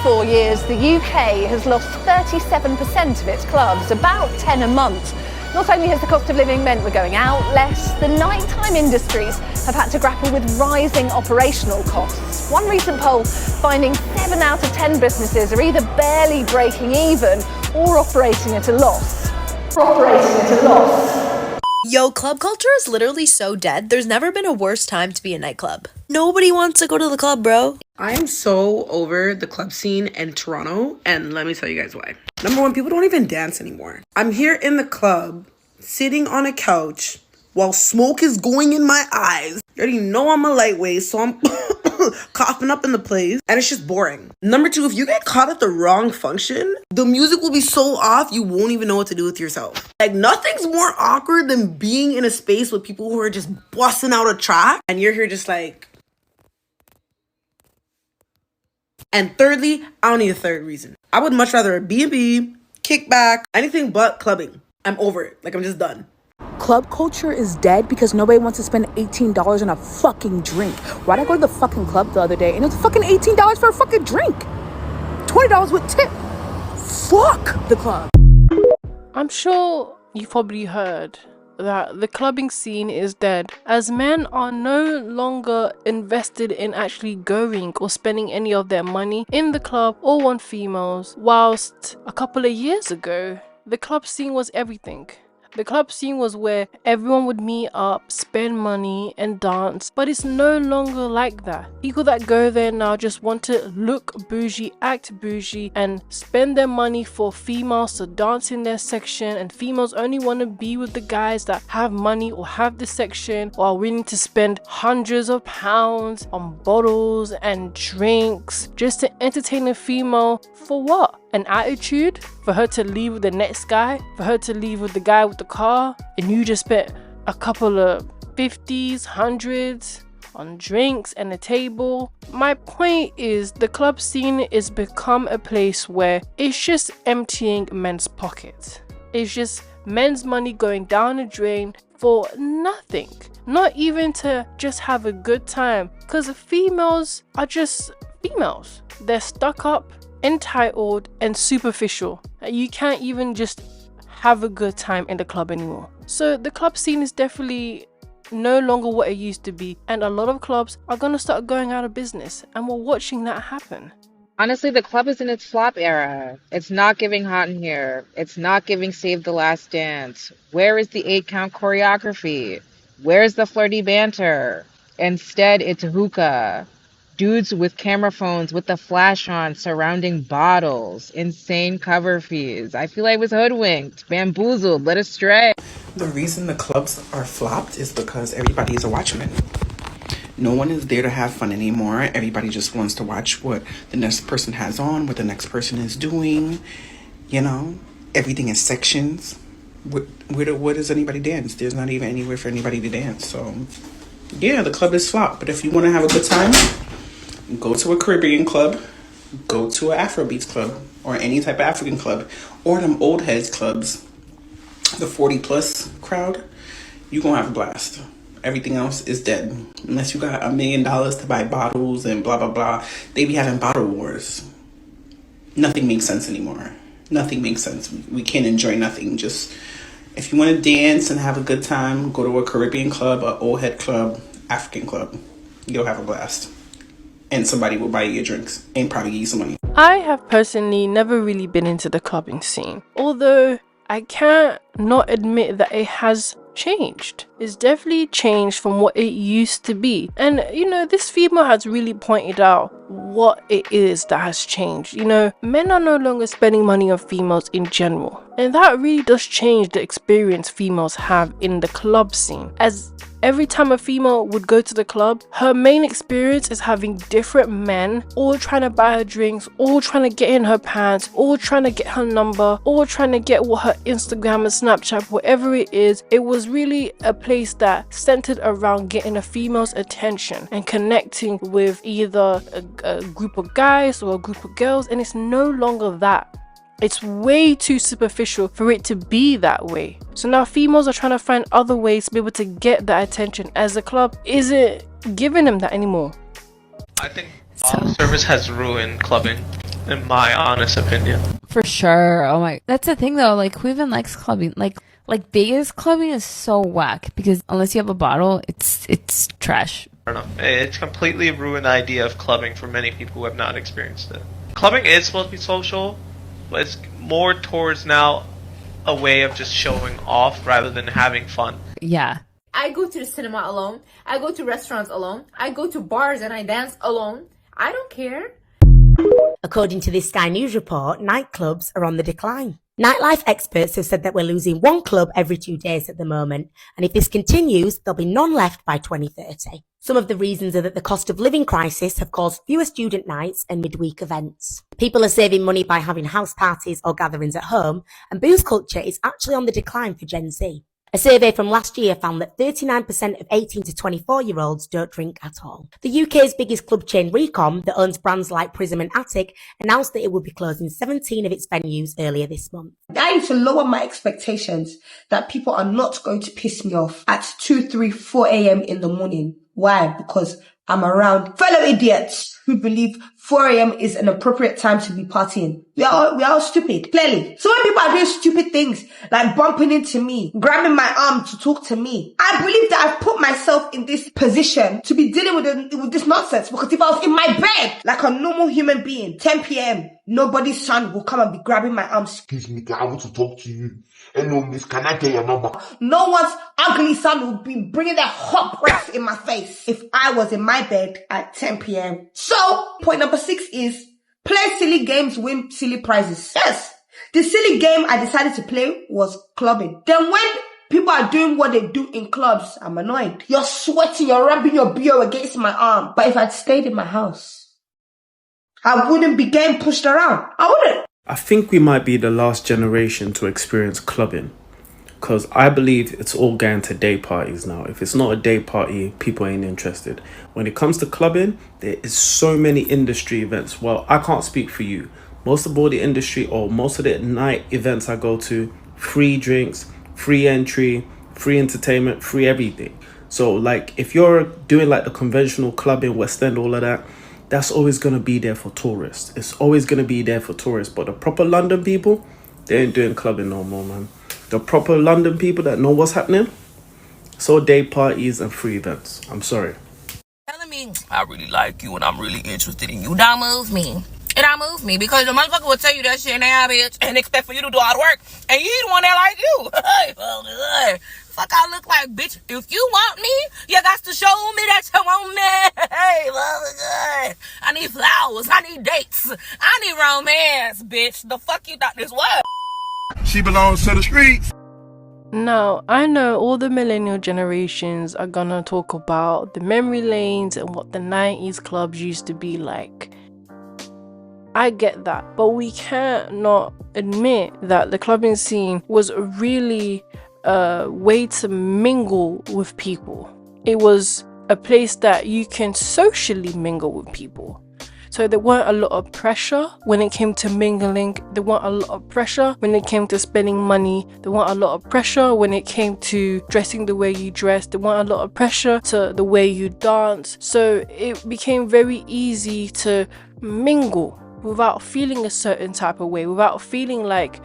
4 years, the UK has lost 37% of its clubs, about 10 a month. Not only has the cost of living meant we're going out less, the nighttime industries have had to grapple with rising operational costs. One recent poll finding 7 out of 10 businesses are either barely breaking even or operating at a loss. Yo, club culture is literally so dead. There's never been a worse time to be a nightclub. Nobody wants to go to the club, bro. I am so over the club scene in Toronto, and let me tell you guys why. Number one, people don't even dance anymore. I'm here in the club, sitting on a couch, while smoke is going in my eyes. You already know I'm a lightweight, so I'm coughing up in the place, and it's just boring. Number two, if you get caught at the wrong function, the music will be so off, you won't even know what to do with yourself. Like, nothing's more awkward than being in a space with people who are just busting out a track, and you're here just like... And thirdly, I don't need a third reason. I would much rather a B&B, kickback, anything but clubbing. I'm over it. Like, I'm just done. Club culture is dead because nobody wants to spend $18 on a fucking drink. Why'd I go to the fucking club the other day and it was fucking $18 for a fucking drink? $20 with tip. Fuck the club. I'm sure you've probably heard that the clubbing scene is dead, as men are no longer invested in actually going or spending any of their money in the club or on females, whilst a couple of years ago the club scene was everything. The club scene was where everyone would meet up, spend money and dance, but it's no longer like that. People that go there now just want to look bougie, act bougie, and spend their money for females to dance in their section, and females only want to be with the guys that have money or have the section or are willing to spend hundreds of pounds on bottles and drinks just to entertain a female. For what? An attitude? For her to leave with the next guy? For her to leave with the guy with the car? And you just spent a couple of 50s, 100s on drinks and a table? My point is, the club scene is become a place where it's just emptying men's pockets. It's just men's money going down the drain for nothing. Not even to just have a good time. Because females are just females. They're stuck up, entitled and superficial. You can't even just have a good time in the club anymore. So the club scene is definitely no longer what it used to be, and a lot of clubs are gonna start going out of business, and we're watching that happen. Honestly, the club is in its flop era. It's not giving Hot in Here. It's not giving Save the Last Dance. Where is the 8-count choreography? Where's the flirty banter? Instead, it's hookah. Dudes with camera phones with the flash on surrounding bottles, insane cover fees. I feel like I was hoodwinked, bamboozled, led astray. The reason the clubs are flopped is because everybody is a watchman. No one is there to have fun anymore. Everybody just wants to watch what the next person has on, what the next person is doing. You know, everything is sections. Where does anybody dance? There's not even anywhere for anybody to dance. So, yeah, the club is flopped. But if you want to have a good time, go to a Caribbean club, go to an Afrobeats club, or any type of African club, or them old heads clubs, the 40 plus crowd. You gonna have a blast. Everything else is dead. Unless you got $1 million to buy bottles and blah, blah, blah. They be having bottle wars. Nothing makes sense anymore. Nothing makes sense. We can't enjoy nothing. Just, if you want to dance and have a good time, go to a Caribbean club, an old head club, African club. You'll have a blast. And somebody will buy you your drinks and probably give you some money. I have personally never really been into the clubbing scene, although I can't not admit that it has changed. It's definitely changed from what it used to be. And you know, this female has really pointed out what it is that has changed. You know, men are no longer spending money on females in general, and that really does change the experience females have in the club scene, as every time a female would go to the club, her main experience is having different men all trying to buy her drinks, all trying to get in her pants, all trying to get her number, all trying to get what her Instagram and Snapchat, whatever it is. It was really a place that centered around getting a female's attention and connecting with either a group of guys or a group of girls, and it's no longer that. It's way too superficial for it to be that way. So now females are trying to find other ways to be able to get that attention, as the club isn't giving them that anymore. I think all service has ruined clubbing. in my honest opinion. For sure. Oh my, that's the thing though. Like, who even likes clubbing? Like Vegas clubbing is so whack because unless you have a bottle, it's trash. I don't know. It's completely ruined the idea of clubbing for many people who have not experienced it. Clubbing is supposed to be social, but it's more towards now a way of just showing off rather than having fun. Yeah. I go to the cinema alone. I go to restaurants alone. I go to bars and I dance alone. I don't care. According to this Sky News report, nightclubs are on the decline. Nightlife experts have said that we're losing one club every 2 days at the moment, and if this continues, there'll be none left by 2030. Some of the reasons are that the cost of living crisis have caused fewer student nights and midweek events. People are saving money by having house parties or gatherings at home, and booze culture is actually on the decline for Gen Z. A survey from last year found that 39% of 18 to 24-year-olds don't drink at all. The UK's biggest club chain, Recom, that owns brands like Prism and Attic, announced that it would be closing 17 of its venues earlier this month. I need to lower my expectations that people are not going to piss me off at 2, 3, 4 a.m. in the morning. Why? Because I'm around fellow idiots who believe 4 a.m. is an appropriate time to be partying. We are all stupid, clearly. So when people are doing stupid things, like bumping into me, grabbing my arm to talk to me, I believe that I've put myself in this position to be dealing with this nonsense. Because if I was in my bed, like a normal human being, 10 p.m., nobody's son will come and be grabbing my arm. Excuse me, I want to talk to you. Hello, miss, can I get your number? No one's ugly son will be bringing their hot breath in my face if I was in my bed at 10 p.m. So, point number 6 is play silly games, win silly prizes. Yes, the silly game I decided to play was clubbing. Then when people are doing what they do in clubs, I'm annoyed. You're sweating, you're rubbing your BO against my arm. But if I'd stayed in my house, I wouldn't be getting pushed around. I wouldn't. I think we might be the last generation to experience clubbing, because I believe it's all going to day parties now. If it's not a day party, people ain't interested. When it comes to clubbing, there is so many industry events. Well, I can't speak for you. Most of all the industry or most of the night events I go to, free drinks, free entry, free entertainment, free everything. So like if you're doing like the conventional clubbing, West End, all of that, that's always going to be there for tourists. It's always going to be there for tourists. But the proper London people, they ain't doing clubbing no more, man. The proper London people that know what's happening, so day parties and free events. I'm sorry. Telling me I really like you and I'm really interested in you, don't move me. It don't move me because the motherfucker will tell you that shit now, bitch, and expect for you to do all the work, and you the one that like you. Hey, fuck I look like, bitch. If you want me, you got to show me that you want me. Hey, I need flowers. I need dates. I need romance, bitch. The fuck you thought this was? She belongs to the streets. Now, I know all the millennial generations are gonna talk about the memory lanes and what the 90s clubs used to be like. I get that, but we can't not admit that the clubbing scene was really a way to mingle with people. It was a place that you can socially mingle with people. So there weren't a lot of pressure when it came to mingling. There weren't a lot of pressure when it came to spending money. There weren't a lot of pressure when it came to dressing the way you dressed. There weren't a lot of pressure to the way you dance. So it became very easy to mingle without feeling a certain type of way, without feeling like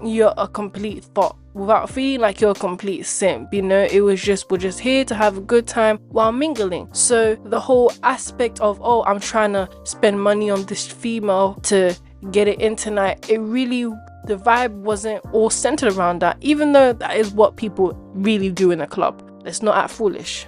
you're a complete thought, without feeling like you're a complete simp. You know, it was just, we're just here to have a good time while mingling. So the whole aspect of, oh, I'm trying to spend money on this female to get it in tonight, it really, the vibe wasn't all centered around that, even though that is what people really do in a club. Let's not act foolish.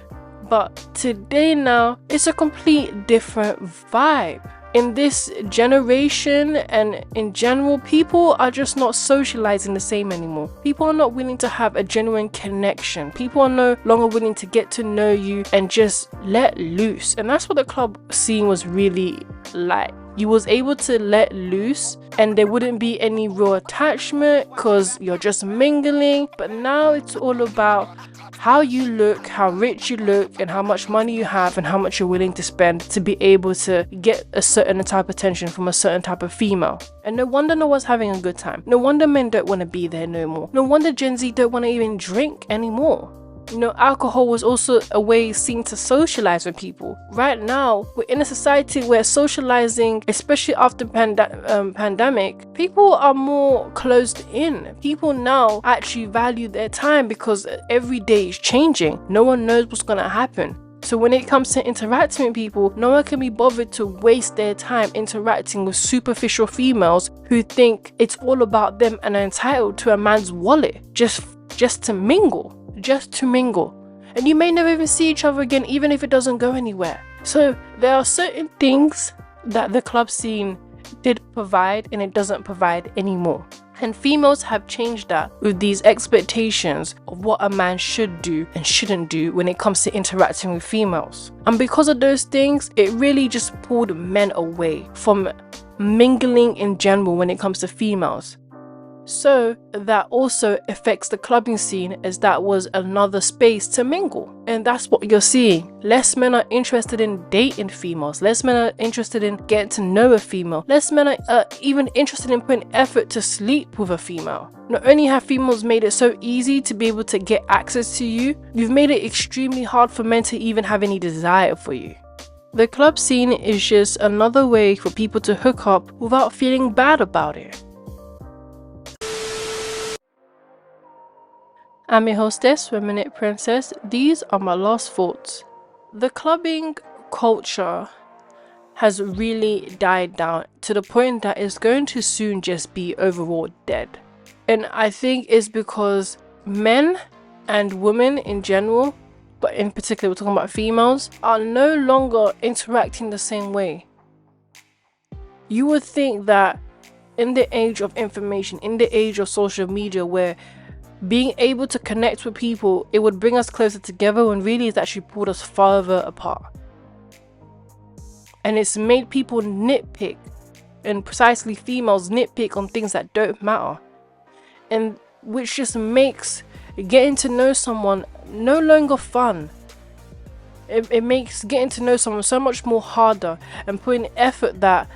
But today now, it's a complete different vibe. In this generation and in general, people are just not socializing the same anymore. People are not willing to have a genuine connection. People are no longer willing to get to know you and just let loose. And that's what the club scene was really like. You was able to let loose and there wouldn't be any real attachment because you're just mingling. But now it's all about how you look, how rich you look, and how much money you have and how much you're willing to spend to be able to get a certain type of attention from a certain type of female. And no wonder no one's having a good time. No wonder men don't want to be there no more. No wonder Gen Z don't want to even drink anymore. You know, alcohol was also a way seen to socialize with people. Right now, we're in a society where socializing, especially after pandemic, people are more closed in. People now actually value their time because every day is changing. No one knows what's going to happen. So when it comes to interacting with people, no one can be bothered to waste their time interacting with superficial females who think it's all about them and are entitled to a man's wallet just to mingle. And you may never even see each other again, even if it doesn't go anywhere. So there are certain things that the club scene did provide and it doesn't provide anymore. And females have changed that with these expectations of what a man should do and shouldn't do when it comes to interacting with females. And because of those things, it really just pulled men away from mingling in general when it comes to females. So that also affects the clubbing scene, as that was another space to mingle. And that's what you're seeing. Less men are interested in dating females. Less men are interested in getting to know a female. Less men are even interested in putting effort to sleep with a female. Not only have females made it so easy to be able to get access to you, you've made it extremely hard for men to even have any desire for you. The club scene is just another way for people to hook up without feeling bad about it. I'm your hostess, Minute Princess. These are my last thoughts. The clubbing culture has really died down to the point that it's going to soon just be overall dead. And I think it's because men and women in general, but in particular we're talking about females, are no longer interacting the same way. You would think that in the age of information, in the age of social media, where being able to connect with people, it would bring us closer together, when really it's actually pulled us farther apart. And it's made people nitpick, and precisely females nitpick on things that don't matter. And which just makes getting to know someone no longer fun. It makes getting to know someone so much more harder, and putting effort that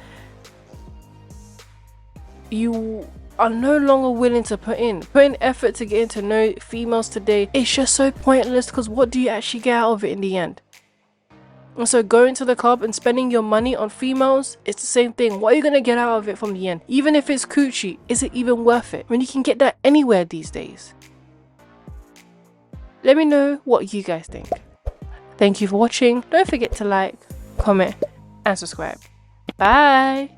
you are no longer willing to putting effort to getting to know females today. It's just so pointless, because what do you actually get out of it in the end? And so going to the club and spending your money on females, it's the same thing. What are you going to get out of it from the end? Even if it's coochie, is it even worth it when you can get that anywhere these days? Let me know what you guys think. Thank you for watching. Don't forget to like, comment and subscribe. Bye.